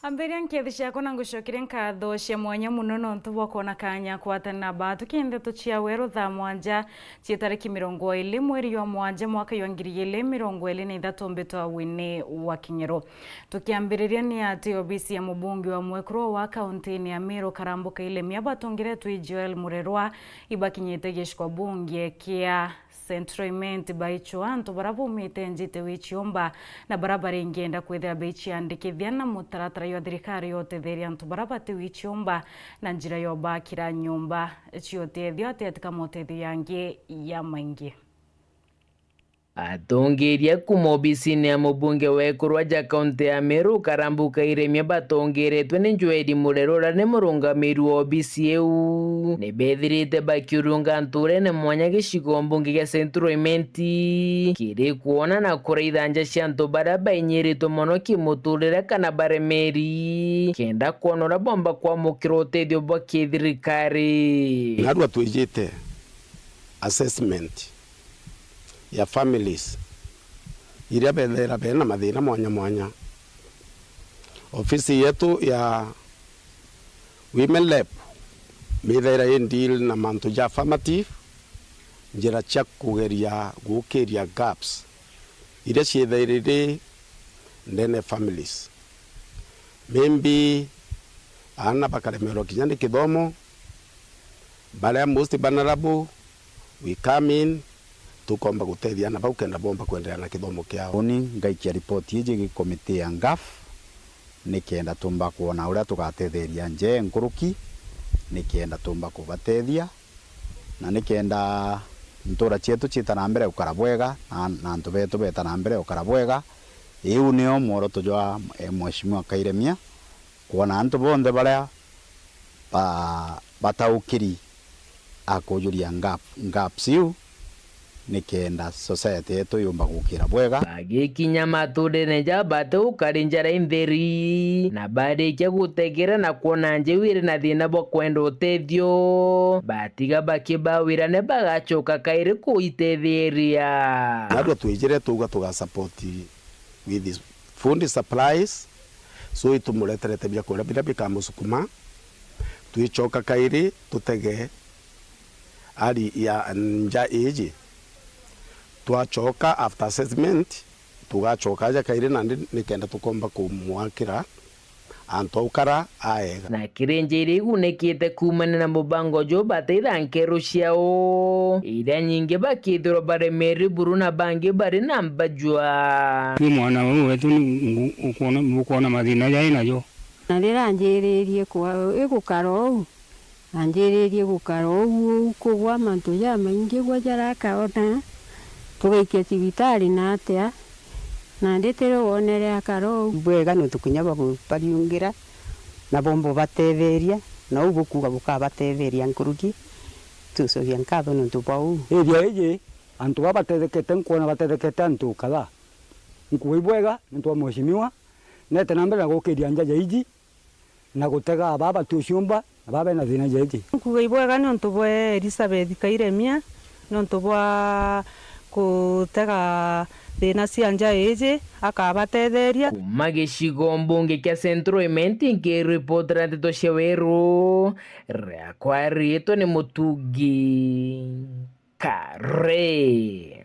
Ambere nkethisha kona ngushokire nkatho cia mwanya muno no ntubwa kona kanya kwatana batu Nteto cia Weru Thaa mwanja cia tariki 20 mweri wa mwanja mwaka wa 2023 mbetwa WINNIE wa Kinyero. Tukiambiriria ni ati obisi ya mubungi wa mwekro wa kaunti ya Meru karambuka ile miabatongeretwe Joel Murerwa ibakinyete gishwa bunge kia Centroiment baicho anto barabumite njite wichiomba na barabara ingenda kwethera beichi andikithia na mutaratara yo thirikari yote theri anto barabate wichiomba na njira yo bakira nyumba ciotethio atetika motethio yangi ya maingi. Atongeria kumobisini ya mubunge wekurwa ja kaunti ya Meru karambuka iremia batongeretwe ni Joel Murerwa ne murungamiru obisi eu ne bethirite bakiurunga nture ne mwanya gicigo mbunge ya Centroiment kiri kuona na kuraithanja cia ntu bara bainyiritwo muno kimuturire kana baremeri kenda kuonora bomba kwa mukiro tethio bwa kithirikari narwa twijite assessment ya families iria bethera bena mathina mwanya ofisi yetu ya women lab mithera in deal na mantu ja affirmative njira cia kugeria gukiria gaps iria ciethairire ndene families maybe ana bakaremerwo kinya ni kithomo baria most vulnerable we come in tukomba gutethia na baukenda bomba kuendelea na kithomo kiao. Oni ngaikia ripoti iji komite ya ngaf nikenda tumba kuona uria tugatetheria nje nkuruki nikenda tumba kubatethia na nikenda ntura cietu citana mbere ukara bwega na ntu betu betana mbere ukara bwega iu nio mworoto jwa mheshimiwa Kairemia kuona antu bonde baria bataukiri akujuria gaps iu nikenda society yetu yumba gukira bwega bagikinya mature ne jabate ukarinjara indheri na barikia gutegera na kuona nje wire na thina bwo kwenda utethio batiga bakibawira ne bagachoka kaire kuitetheria nado twijire tuga support with this food supplies so itumuleterete bya kora bila bikamusukuma tuichoka kaire tutege ali ya nja eji tuachoka after assessment tugachoka ja kaire nandi nikenda tukomba kumwakira anto ukara aega na kirenjeri unekite kumana na mubango jo bateira nkero ciao ira nyinge bakithiro baremeri buruna bangi bari nambajwa ni mwana wetu ukona mathina jaina jo na riranjiririe kwa igukaro anjiririe gukaro kugwa mantu ya maingi gwa jarakaona tugaikia cibitari na atia na ndetero wonere akaro bwega no tukunyaba bariungira na bombo batetheria na ubukuga bukabatetheria nkuruki tusogia nkatho no tupau eria eje antu babatethekete nkuona batethekete antu kala nkuwe bwega ntu mheshimiwa nete nambera gukiria njaja iji na gutega baba tuciumba baba na thina jeje nkuwe bwega no tubwe Elizabeth Kairemia no tubwa kutega thina cia nja iji akabatetheria kuma gicigo mbunge kia Centroiment nkiripotera Nteto cia Weru rakwa rito ni Mutungi Kare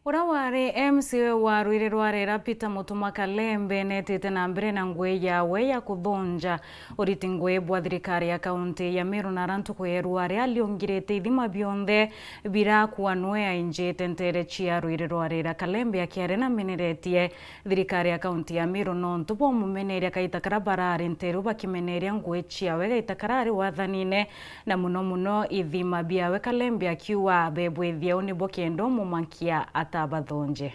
Urawari MCA wa Rwirerwarera Peter Mutuma Kalembe netete na mbere na ngwe yawe ya kuthonja uriti ngwe bwa thirikari ya kaunti ya Meru na rantu kwerware aliongirete ithima bionthe bira kuanwe ainjete ntere cia Rwirerwarera Kalembe akiare na meneretie thirikari ya kaunti ya Meru no ntubo mumeneria kaita karabarari nteru bakimeneria ngwe ciawe kaita karari wathanine na muno ithima biawe Kalembe akiwa bebwethia unibo kendo mumankia Bathonje.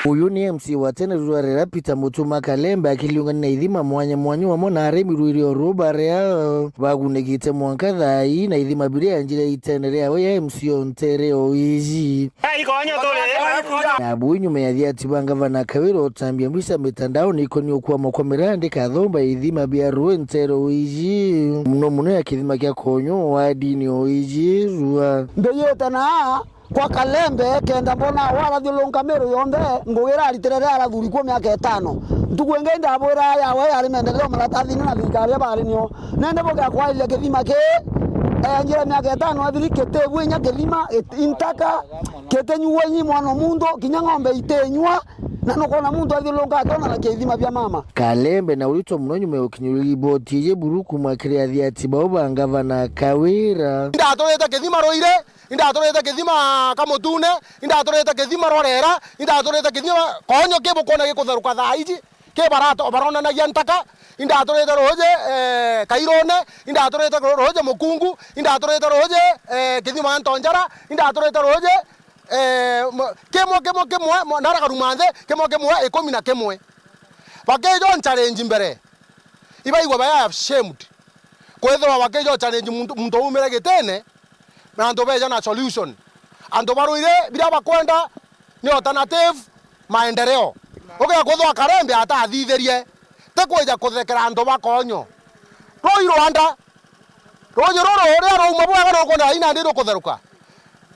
Uyu ni MC wa tena Rwirerwarera Peter Mutuma Kalembe akiliungana na ithima mwanya wamo na aremi rwiri rubarea bagunegite mwanka thai na ithima biria njira itenerea we ya MC ontere oiji na abu nyuma ya thiati bangavana Kawiro otambia mbisa mitandao niko ni okuwa mwamirande kathomba ithima bia ruentero oiji muno ya kithima kia konyo wa dini oiji rua ndeyeta na kwa Kalembe kenda mbona wala thilunga Meru yonde ngugira aritirere arathuri kwa miaka 5 ntukwenge ndabwira yawe ari mendeleo maratathi na thikari bari nio nende boga kwa ile kithima ke njira miaka 5 athirikete bwenya kithima intaka ketenyuwe nyi mwana mundu kinya ng'ombe itenywa na nokona mundu athilunga atona na kithima bya mama Kalembe na ulito muno nyume ukinyuri boti je buruku makiria thiati bauba ngavana Kawira ndatoreta kithima roire ndatoreta kithima kamutune ndatoreta kithima rorera ndatoreta kithima konyo ke bukona ke kutharuka thaiji ke barato barona na yantaka ndatoreta roje kairone ndatoreta roje mukungu ndatoreta roje kithima ntonjara ndatoreta roje kemo nara karumanze kemo 11 bakejo challenge mbere ibaigwa baya ashamed kwethwa bakejo challenge muntu umere getene na ando beja na solution ando baruire bila bakwenda ni alternative maendeleo oge kwethwa Kalembe atathitherie te kweja kuthekera ando bakonyo roiro anda rojo roro ore ro mabwa ro kona ina ndiro kutheruka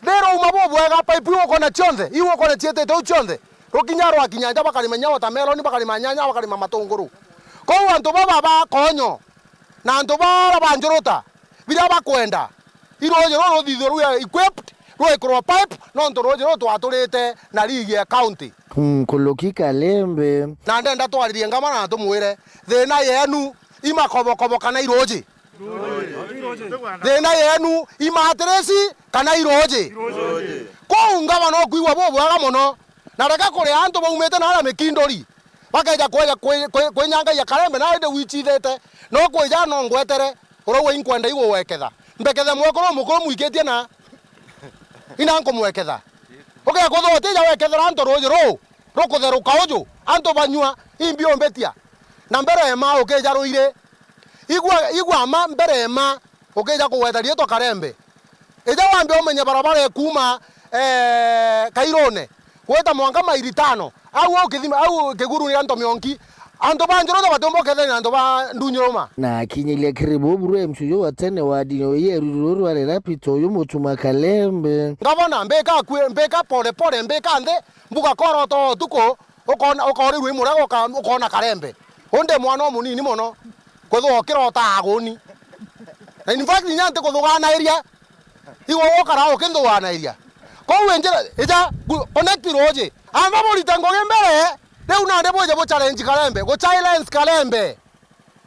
Lero umabobo ega pipe uko na chonde, uko na tiete to chonde. Rokinyaro akinyanja bakali manyawa tameloni bakali manyanya bakali mamatonguru. Ko anto baba ba konyo. Na anto bara banjorota. Bila bakwenda. Iroje ro didoro equipped, ro ekro pipe, no anto roje ro twaturite na ligi ya county. Koloki Kalembe. Na ndenda twaririe ngama na tumwire. Thina yenu imakobo kana iroje. Thina yenu imateresi kana iroje ko ungaba no kuigwa bobo aga muno na reka kuri antu baumete na ara mikindori bakaja kwenyanga ya Kalembe na inde wichithete no kweja no ngwetere orowe inkwenda igo weketha mbekethe mwekoro mukuru muiketie na ina nko mweketha oke kuthote ja wekethera antu roje ro kutheruka uju antu banyua imbio mbetia na mbere ma okeja roire igwa ma mbere ma okeja kuwetheria to Kalembe eja wambe omenye barabara kuma Kairone kweta mwanga mairi 5 au kithima au keguru ni anto mionki anto banjoro to batombo ketheni anto ba ndunyoroma na kinyilia kiribu buru mchujo watene wa dino ye rururu ale rapito yo mutuma Kalembe ngavana mbeka pole mbeka nde mbuga koroto tuko okori rwi murago ukona Kalembe onde mwana munini mono kwetho okirota agoni in fact nyante kuthugana area igo okara okindhuana area ko wenjera eja connect roje amba bolitango gembere leu na ndeboje bo challenge Kalembe go challenge Kalembe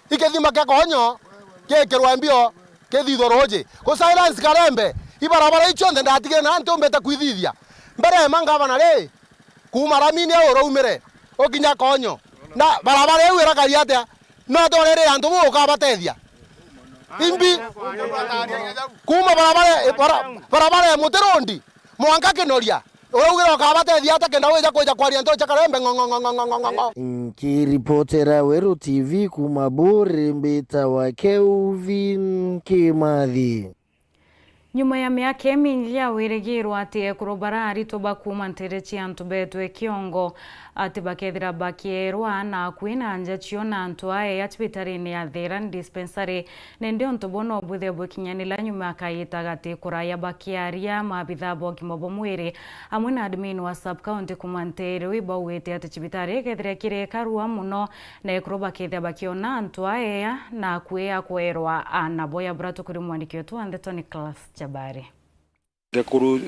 ikethima ke konyo ke kerwambio ke thitho roje go silence Kalembe ibarabara ichonde ndatige na nto mbeta kwithithia mbere mangava na le kuma ramini oro umere okinya konyo na barabara eu era kariate no torere anto bo ka batethia imbi kuma barabara ya muterondi mwanga kenoria urugira kabatethia ata kenda weja koja kwaria nto cha Kalembe ngongongongongongong Kiripotera Weru TV kumaburi mbita wa Kelvin Kimathi. Nyuma ya miaka mingi ya wirigirwa ati kurobara arito bakuma nterechi antu betwe kiongo ati bakethira bakierwa na kwina nja chiona antu aye atibitarini ya Thera dispensary nende onto bono buthe bwekinyanila nyuma akayita gati kuraya bakiaria mabitha boki mobomwire amwe na admin wa sub county kumantere wiba wete ati chibitari kethira kire karua muno na kuroba ketha bakiona antu aye na kwea kwerwa anaboya brato kuri mwandiki wetu Nteto ni class Jabari. Gekuru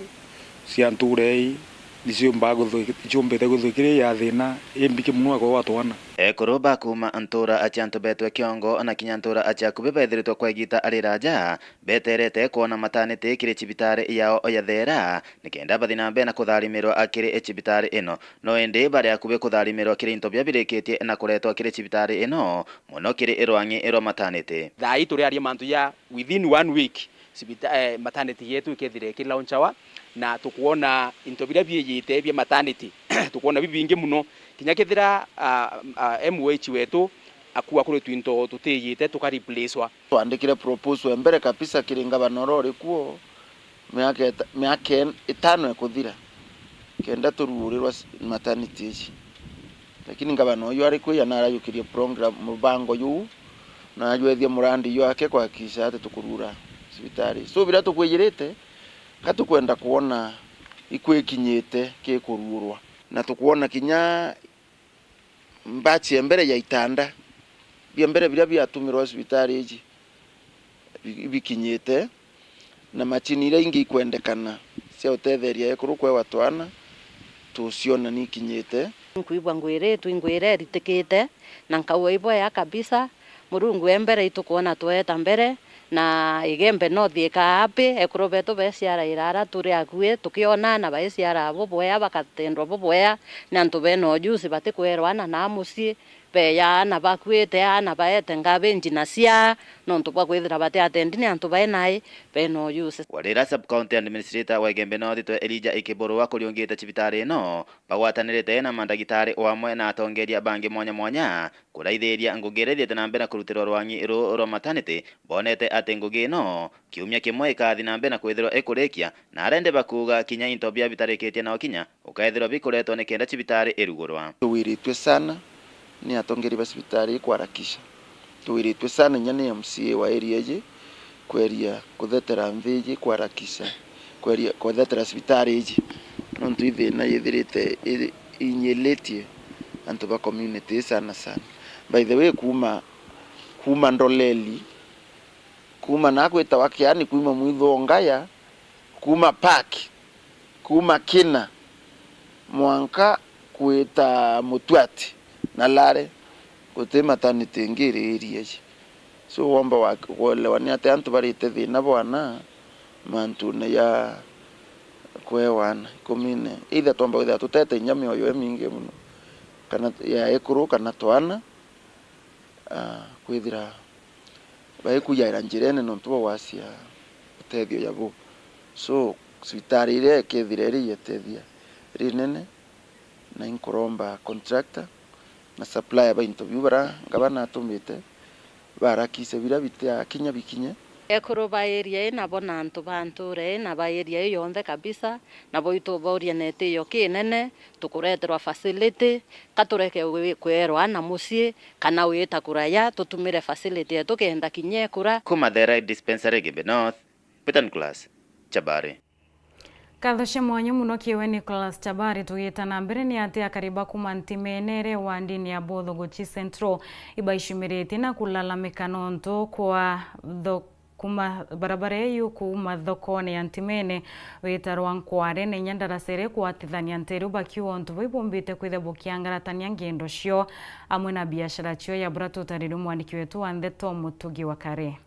cianturei nicio mbago chombete guthukire ya thina imbike muno kwa watu wana kuroba kuma antura achanto betwe kiongo na kinyantura achakube bethiritwo kwa igita ariraja beterete kuona matanete kire chibitare yao ya Thera nikenda bathina mbe na kutharimirwa akire chibitare ino no ende bare akube kutharimirwa kire into bya bireketie na kuretwa kire chibitare ino muno kire irwangi iro matanete thai turi ari mantu ya within 1 week maternity yetu ikethire ki launchawa na tukuona into bira byeyite bya maternity tukuona bibinge muno kinya kethira MH wetu akuwa kuri twinto tuteyite tuka replacewa tuandikire proposal mbere kabisa kiringa banorore kuo miaka 5 ekuthira kenda tururirwa maternity lakini ngabano yo ari kuya nara yukirie program mubango yu na yethia murandi yo ake kwa kisha ate tukurura sibitari so bila tukwejirete katukwenda kuona ikwikinyite kikururwa na tukuona kinya mbachi mbere ya itanda bia mbere biria biatumirwa hospitali iji bikinyite na machini ile ingi kwendekana cia utetheria ekuru kwe watwana tuciona ni kinyite kuibwa ngwire twingwire ritikite na nkauwa ibo ya kabisa murungu embere itukuona tweta mbere na igembe no thieka api ekuru betu beciara irara turi akue tukiona na baeciara bo boya bakatendwa bo boya na ntu beno juice batikwerwa na musi beya na bakwete ana baete ngabenji na cia no ntu bakwithira bate atendi ni antu baenai beno juice warira sub county administrator wa Igembe North to Elijah Ikiboro kuriongita cibitari no bagwatanirite na mandagitari wamwe na atongeria bangi mwanya kuraithiria ngugereria tena mbere kurutirwa rwangi ro maternity bonete ate ngugi no kiumia kimwe ikathi na mbere kwithirwa ekurikia na arende bakuga kinya intobia bitarikitie na okinya ukaithirwa bikuretwo ni kenda cibitari irugurwa tuwiritwe sana ni atongeri ba hospitali kuharakisha tuwiritwe sana nyane MCA wa area iji kweria kuthetera mviji kuharakisha kweria kuthetera hospitali iji nontu ithina yithirite inyeletie antu ba community sana by the way kuma ndoleli kuma nakwita wakiani kuma mwithongaya kuma park kuma kina mwanka kwita mutwati na lare kote maternity ngiri area so wamba wale ate antu barite thina bwana mantu na ya kwewana komine either tomba witha tutete nyame oyo eminge muno kana ya ekuru kana twana kwithira baikuyaira njirene nontu wasia utethio yabo so sitari ile kethireri yetethia rinene na inkoromba contractor na supplier ba interview bara ngabana atumite barakise bira bitia kinya bikinye ekuru ba area ina bona antu banture na ba area yonde kabisa na boito boria nete yo kinene tukureterwa facility katureke kwerwa na musie kana wita kuraya tutumire facility yetu kenda kinye kura kuma the right dispensary Igembe North Peter Class Chabari Kathoshe mwanyu muno kiwe Nicholas Chabari tugita na mbere ni ati akariba kuma ntimenere wa ndini ya Botho Gochi Central ibaishimiriti na kulalamika nonto kwa kuma barabara yu kuma thokoni ya ntimene witarwa nkware na nyandarasere kuatithania nteru bakiwa ntu boibombite kwithebo kiangaratania ngendo cio amwe na biashara cio ya brato tariru mwandiki wetu wa Nteto Mutugi wa Kare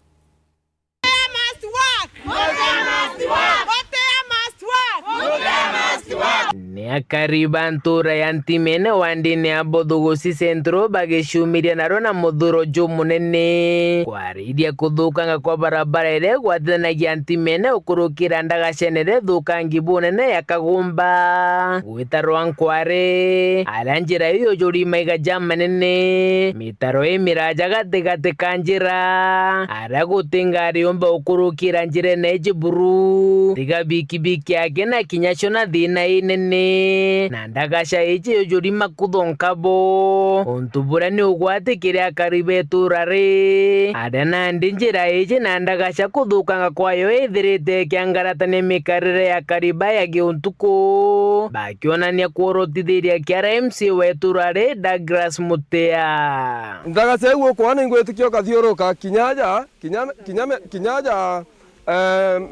ni akariba ntura ya ntimene wa ndini ya Botho Gochi Central bagishumiria naro na muthuro munene kwariria kuthukanga kwa barabara ire gwatithanagia ntimene ukurukira ndagacenere thukangi bunene ya Kagumba gwitarwa nkware ara njira iyo juri maiga jamanene mitaro imiraja gatigati ka njira ara gutingari umba ukurukira njira neji buru tiga biki yake na kinyasho na thina inene na ndagasha iji yojuri makuthongabo untubura ni ugwati kiria karibe turare adana ndinjira iji na ndagasha kuthukanga kwayo ithirite kiangaratania mikarire ya kariba ya giuntuku bakionania kuorotithiria kiara MC weturare Douglas Mutea ndagasha iguo kwana ingwetikio kathiuruka kinyaja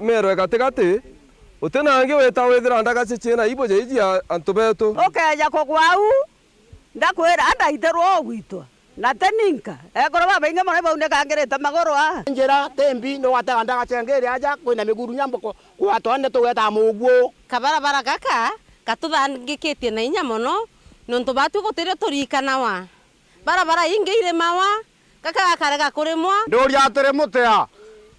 mero gatigati utenange weta wethira ndagace chena ibo jeiji antu betu okeja kogwau ndakwira anda iterwo gwitwa na teninka ekoro baba inge mone baune kangirete magoro njira tembi no wata ndagace ngiri aja kwina miguru nyamboko kwatone tugeta mugwo kabarabara gaka katuthangikitie na inya muno nontu batu gutire turikana wa barabara inge ire mawa kaka gakarega kurimwa nduria atire mutea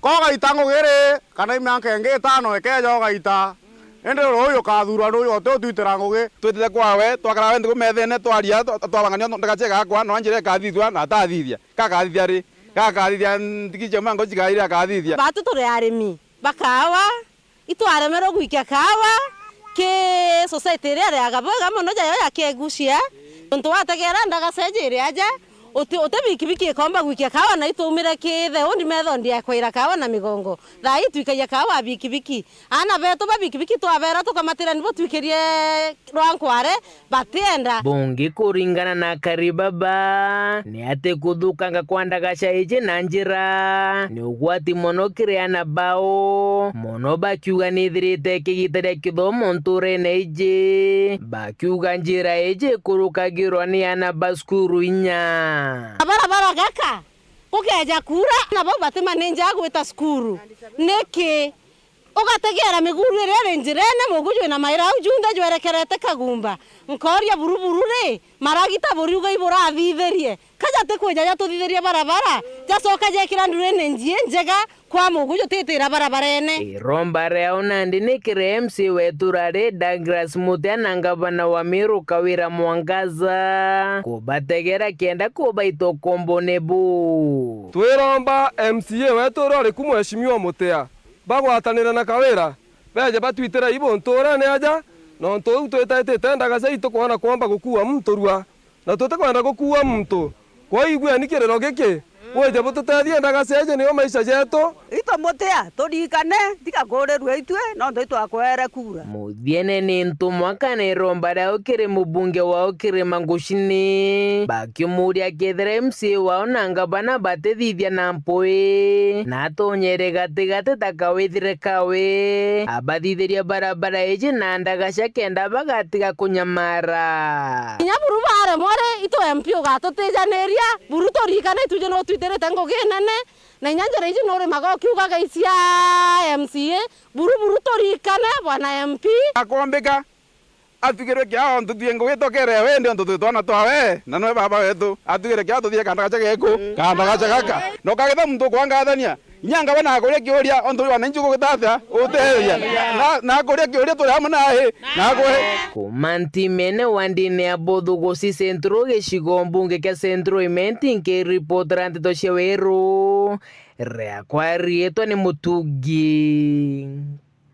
koga itango gere kana imyanke nge tano ekejo gaita ende royo kathura royo to twitira ngugi twitite kwawe twakara wende kumethene twaria twabangania ndagache gakwa no anjire kathithwa na tathithia kakathithia ri kakathithia ndikije mango jigaira kathithia batu turi arimi bakawa itwaremero gwikia kawa ke society ria agaboga muno jayo yakegucia ntu wategera ndagacenjire aja ote bikibiki komba gwikia kawa na itumire kithe undi metho ndia kwira kawa na migongo thai twikaia kawa bikibiki ana beto ba bikibiki twabera tukamatira nibo twikirie rwankware batienda bungi kuringana na Karibaba ni ate kuthukanga kwa ndagaca ije na njira ni ugwati mono kireana bao mono bakiuga nithirite kigitaria kithomo nturene ije bakiuga njira ije kurukagirwa ni ana baskuru inya barabara gaka ukeja kura na baba batima nenja gwita skuru niki ugategera miguru rere njirene mugujwe na maira ujunda jwerekerete kagumba nkoria buruburu re maragita buri uga ibura athitherie kaja te kweja ya tuthitherie barabara jacoka jekira ndurene njie njega kwa mugujo tetera barabara ene iromba reo nandi nikire MC wetu rare Douglas Muthana ngavana wa Meru Kawira Mwangaza kubategera kenda kubaito kombonebu twiromba MCA wetu rore kumweshimiwa Mutea bagwatanira na Kawira beje batwitira ibo nturane aja no ntu twetete ndagaca itukwana kwamba gukua mturua na tutakwenda gukua mtu kwa igwe nikirero giki weje bututethie ndagaca niyo maisha jetu ito Mutea turikane tikagorerwe itwe no ndu twakwere kura muthiene ni ntumwa kana iromba rao kiri mubunge wao kiri Mangushini bakimuria kethire MC wao na ngabana batethithia na mpui na tonyere gatigate takawithire kawe abathithiria barabara ije na ndagaca kenda bagatiga kunyamara nyaburu bare more ito MP ugatutijaneria buru turikane tuje no twiterete ngoginene na nyanjara iji nore magokiuga gaisia MCA buru turikane bwana MP akombeka atigere kya ntuthie ngwitokere wende ntuthie twana twawe na no baba wetu atigere kya tuthie kandagaca geko kandagaca gaka no kagitha muntu kwangathania nyanga bana akuria kiuria ontu wananchi gugitatha uteria na akuria kiuria turi hamwe nae na gwe kumanti mene wandine abodhu gosi centro gicigo mbunge kia centro imenti nke reporter Nteto cia Weru rea kwa rieto ni Mutugi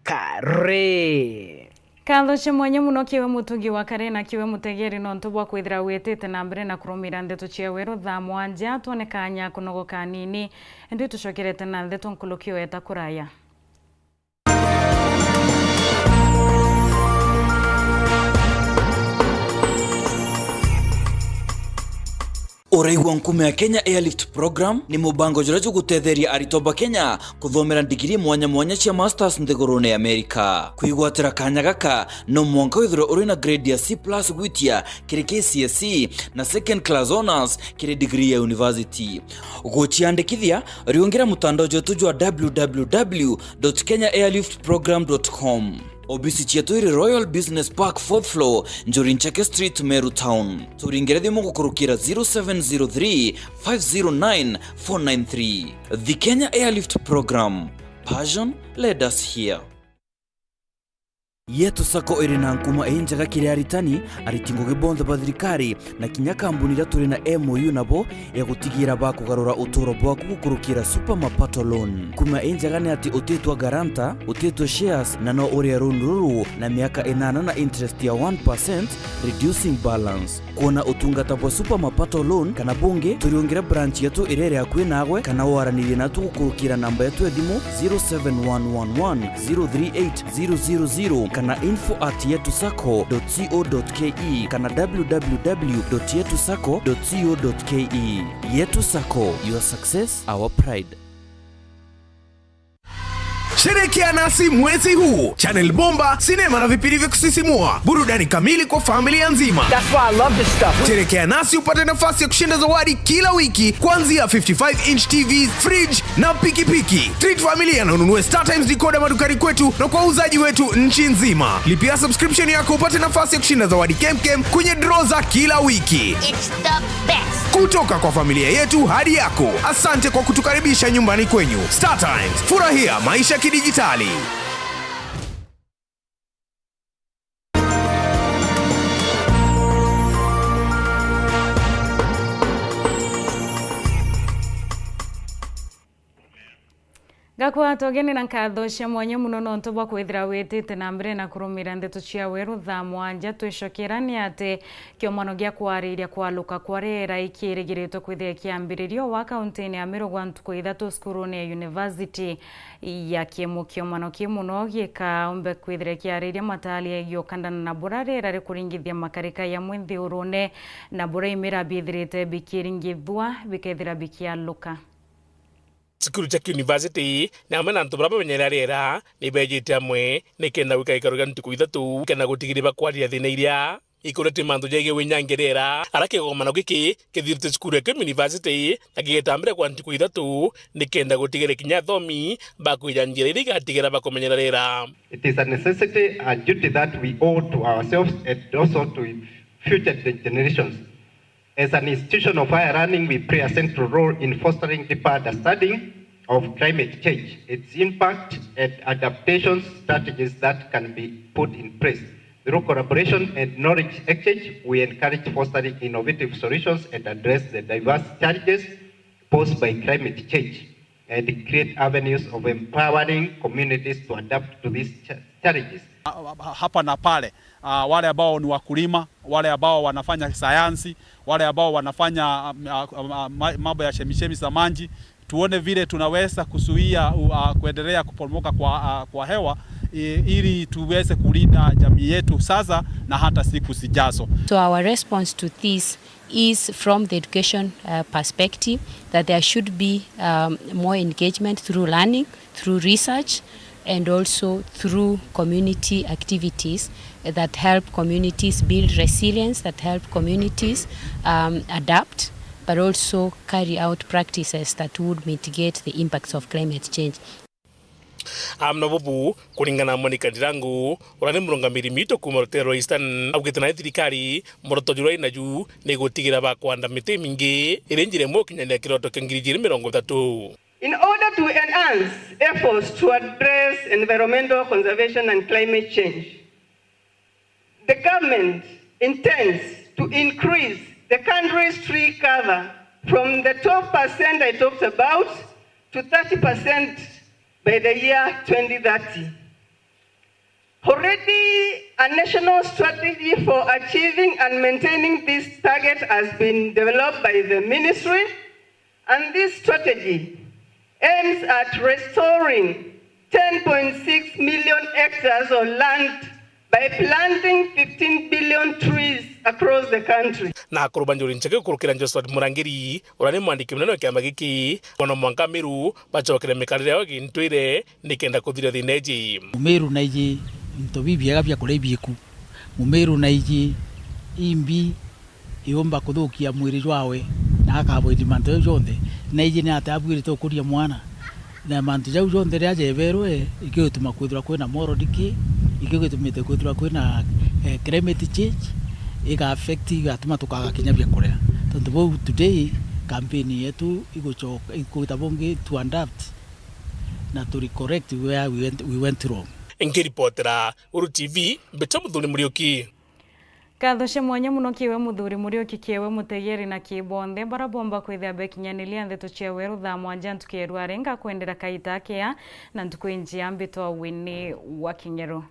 Kare Katho chimwanya muno kiwe Mutugi wa Kare na kiwe mutegeri no ntubwa kwithira witete na mbere na kurumira Nteto cia Weru Thaa mwanja tuone kanya kunogo kanini ndi tucokerete na Nteto nkulukio eta kuraya Ureigwa nkume ya Kenya Airlift Program ni mubango jurajo gutetheria aritoba Kenya kuthomera digiri mwanya cia masters nthigurune Amerika kwigwatira kanya gaka no mwanka withiro uri na grade ya C+ gwitia kiri KCSE na second class honors kiri degree ya university guchiandikithia riongera mutandao jotu jwa www.kenyaairliftprogram.com Obisi chetu iri Royal Business Park 4th floor Njorinchake Street, Meru Town. Turingerethi mungu kurukira 0703 509 493. The Kenya Airlift Program. Passion led us here. Yetu sako iri na nkuma enjaga kiri aritani aritingo gibonzo bathirikari na kinya kambuni ira turi na MOU nabo ya gutigira bakugarura uturo bwaku gukurukira super mapato loan kuma enjaga ni ati utetwa garanta utetwa shares na no uri runuru na miaka 8 na interest ya 1% reducing balance kuona utungata bwa super mapato loan kana bunge turiongera branch yetu irere akwe nagwe kana waranirie na tugukurukira namba yetu ya thimu 07111038000 kana info@yetusako.co.ke kana www.yetusako.co.ke. Yetu Sako, your success, our pride. Sherekea nasi mwezi huu. Channel bomba, sinema na vipindi vya kusisimua. Burudani kamili kwa familia nzima. That's why I love this stuff. Sherekea nasi upate nafasi ya kushinda zawadi kila wiki kuanzia 55-inch TVs, fridge na pikipiki. Treat familia na ununue StarTimes decoder madukani kwetu na kwa uzaji wetu nchi nzima. Lipia subscription yako upate nafasi ya kushinda zawadi kemkem kwenye draw za kila wiki. It's the best. Kutoka kwa familia yetu hadi yako. Asante kwa kutukaribisha nyumbani kwenyu. StarTimes, furahia maisha kidijitali. Ngakwa togeni na nkatho cia mwanya muno no ntobwa kwithira witite na mbere na kurumira Nteto cia Weru Thaa mwanja twicokera ni ate kiomano gia kwariria kwaluka kwa riera ikirigiritwo kwithia kiambiririo wa kaunti-ini ya Meru ntuku 3 skuruni ya University ya kiomano kimuno gikaumbe kwithira kiariria matali ya kandana na bura riera rikuringithia makarika ya mwithi urune na bura imira bithirite bikiringithwa bikethira bikialuka. Sikuru cha university na amena ntubra bamenyera rera ni bejite amwe ni kenda wika ikaruga ntuku 3 kenda gutigiriba kwaria thina iria ikurete mandu jege winyangerera arake gomano giki kithirite sikuru ya university na gigetambire kwa ntuku 3 ni kenda gutigire kinya thomi bakuyanjira iri gatigera bakomenyera rera. It is a necessity and duty that we owe to ourselves and also to future generations. As an institution of higher learning, we play a central role in fostering deeper understanding of climate change, its impact, and adaptation strategies that can be put in place. Through collaboration and knowledge exchange, we encourage fostering innovative solutions and address the diverse challenges posed by climate change and create avenues of empowering communities to adapt to these challenges. Hapa na pale wale ambao ni wakulima, wale ambao wanafanya sayansi, wale ambao wanafanya mambo ya chemichemi za maji, tuone vile tunaweza kuzuia kuendelea kuporomoka kwa hewa ili tuweze kulinda jamii yetu sasa na hata siku zijazo. So our response to this is from the education perspective that there should be more engagement through learning, through research, and also through community activities that help communities build resilience, that help communities adapt, but also carry out practices that would mitigate the impacts of climate change. Amna bubu kulingana Monica Ndirangu urane murungamiri mito kuma rutero Eastern augitana thirikari moroto juroi na ju negutigira bakwanda mite mingi irenjire mo kinyanya kiroto kengiriji 30. In order to enhance efforts to address environmental conservation and climate change, the government intends to increase the country's tree cover from the 12% I talked about to 30% by the year 2030. Already, a national strategy for achieving and maintaining this target has been developed by the ministry, and this strategy aims at restoring 10.6 million hectares of land by planting 15 billion trees across the country. Na kurubanjuri ncheke kurukira Josephat Murangiri urane mwandiki munene kya magiki wana mwanka Meru bachokere mikarire yao gintwire nikenda kuthira thineji Meru naiji ntobibi agabya kulebiku Meru naiji imbi iomba kuthukia mwiri wawe na akabo imanto jonde naiji ni atabwire to kuria mwana na mantu jau jonde ya jeberwe ikiyotuma kwithura kwina morodiki ikiyotumite kwithura kwina climate change ika affect atuma tukaga kinya bya kurea tondu today campaign yetu igutabonge to adapt na to correct where we went wrong. Ngiripotera Uru TV Mbeto Muthuri Murioki. Katho cia mwanya muno kiwe Muthuri Murioki kiwe mutegeri na kibonde barabomba kwithia bekinyanilia Nteto cia Weru Thaa mwanja ntukiru arenga kwendera kaita kia na ntukuinjia mbitwa Winnie wa Kinyero.